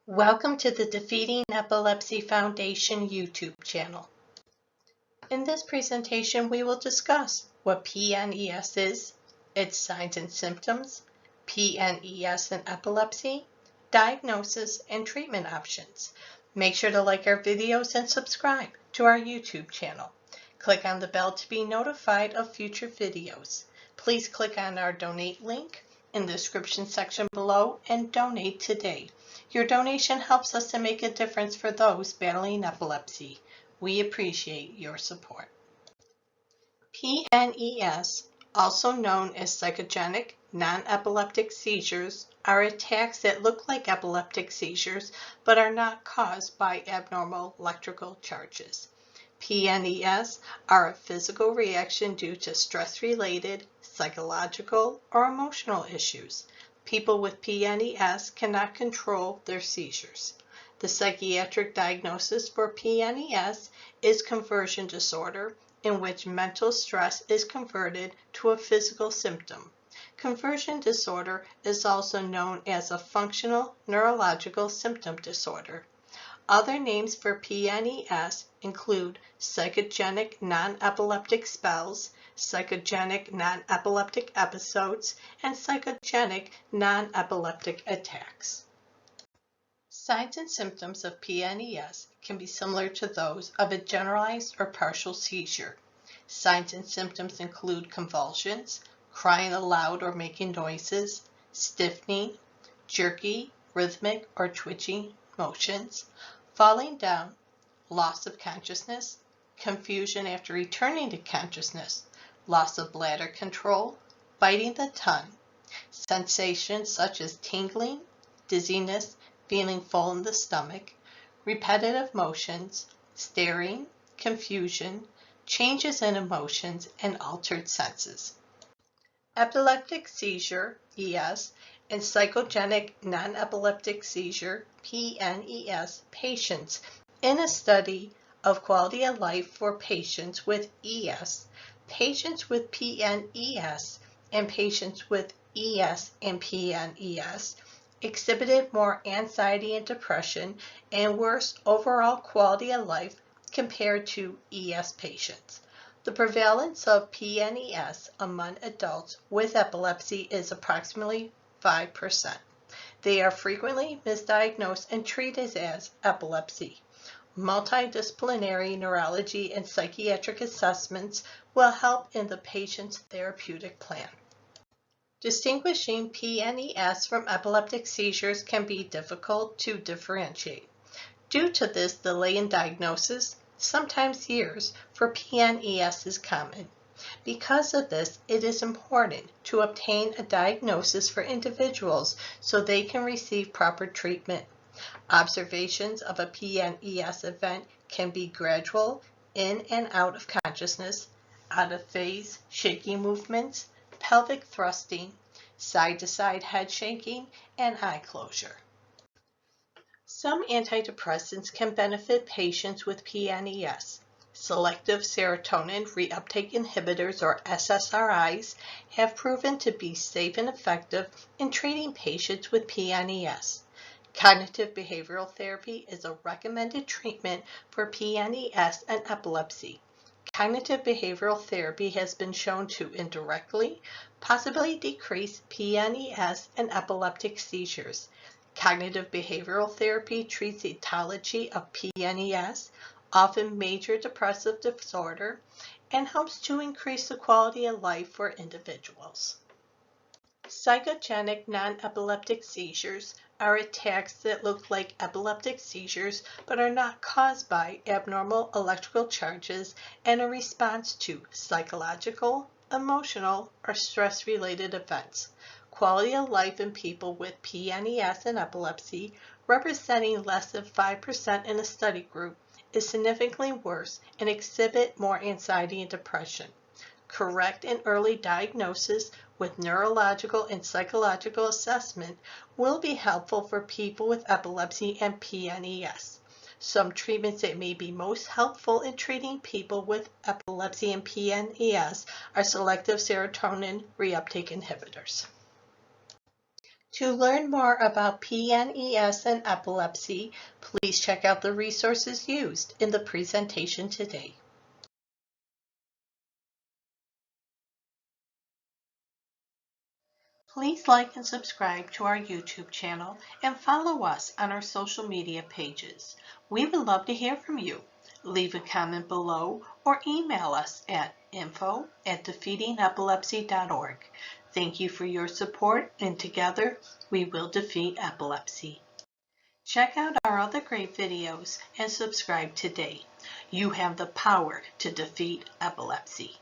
Welcome to the Defeating Epilepsy Foundation YouTube channel. In this presentation, we will discuss what PNES is, its signs and symptoms, PNES and epilepsy, diagnosis, and treatment options. Make sure to like our videos and subscribe to our YouTube channel. Click on the bell to be notified of future videos. Please click on our donate link in the description section below and donate today. Your donation helps us to make a difference for those battling epilepsy. We appreciate your support. PNES, also known as Psychogenic Non-Epileptic Seizures, are attacks that look like epileptic seizures but are not caused by abnormal electrical charges. PNES are a physical reaction due to stress-related, psychological, or emotional issues. People with PNES cannot control their seizures. The psychiatric diagnosis for PNES is conversion disorder, in which mental stress is converted to a physical symptom. Conversion disorder is also known as a functional neurological symptom disorder. Other names for PNES include psychogenic non-epileptic spells, psychogenic non-epileptic episodes, and psychogenic non-epileptic attacks. Signs and symptoms of PNES can be similar to those of a generalized or partial seizure. Signs and symptoms include convulsions, crying aloud or making noises, stiffening, jerky, rhythmic, or twitching motions, falling down, loss of consciousness, confusion after returning to consciousness, loss of bladder control, biting the tongue, sensations such as tingling, dizziness, feeling full in the stomach, repetitive motions, staring, confusion, changes in emotions, and altered senses. Epileptic seizure, ES, and psychogenic non-epileptic seizure, PNES, patients in a study of quality of life for patients with ES, patients with PNES, and patients with ES and PNES exhibited more anxiety and depression and worse overall quality of life compared to ES patients. The prevalence of PNES among adults with epilepsy is approximately 5%. They are frequently misdiagnosed and treated as epilepsy. Multidisciplinary neurology and psychiatric assessments will help in the patient's therapeutic plan. Distinguishing PNES from epileptic seizures can be difficult to differentiate. Due to this delay in diagnosis, sometimes years, for PNES is common. Because of this, it is important to obtain a diagnosis for individuals so they can receive proper treatment. Observations of a PNES event can be gradual, in and out of consciousness, out of phase, shaking movements, pelvic thrusting, side-to-side head shaking, and eye closure. Some antidepressants can benefit patients with PNES. Selective serotonin reuptake inhibitors, or SSRIs, have proven to be safe and effective in treating patients with PNES. Cognitive behavioral therapy is a recommended treatment for PNES and epilepsy. Cognitive behavioral therapy has been shown to indirectly, possibly decrease PNES and epileptic seizures. Cognitive behavioral therapy treats the etiology of PNES, often major depressive disorder, and helps to increase the quality of life for individuals. Psychogenic non-epileptic seizures are attacks that look like epileptic seizures but are not caused by abnormal electrical charges and a response to psychological, emotional, or stress-related events. Quality of life in people with PNES and epilepsy, representing less than 5% in a study group, is significantly worse and exhibit more anxiety and depression. Correct and early diagnosis with neurological and psychological assessment will be helpful for people with epilepsy and PNES. Some treatments that may be most helpful in treating people with epilepsy and PNES are selective serotonin reuptake inhibitors. To learn more about PNES and epilepsy, please check out the resources used in the presentation today. Please like and subscribe to our YouTube channel and follow us on our social media pages. We would love to hear from you. Leave a comment below or email us at info@defeatingepilepsy.org. Thank you for your support, and together we will defeat epilepsy. Check out our other great videos and subscribe today. You have the power to defeat epilepsy.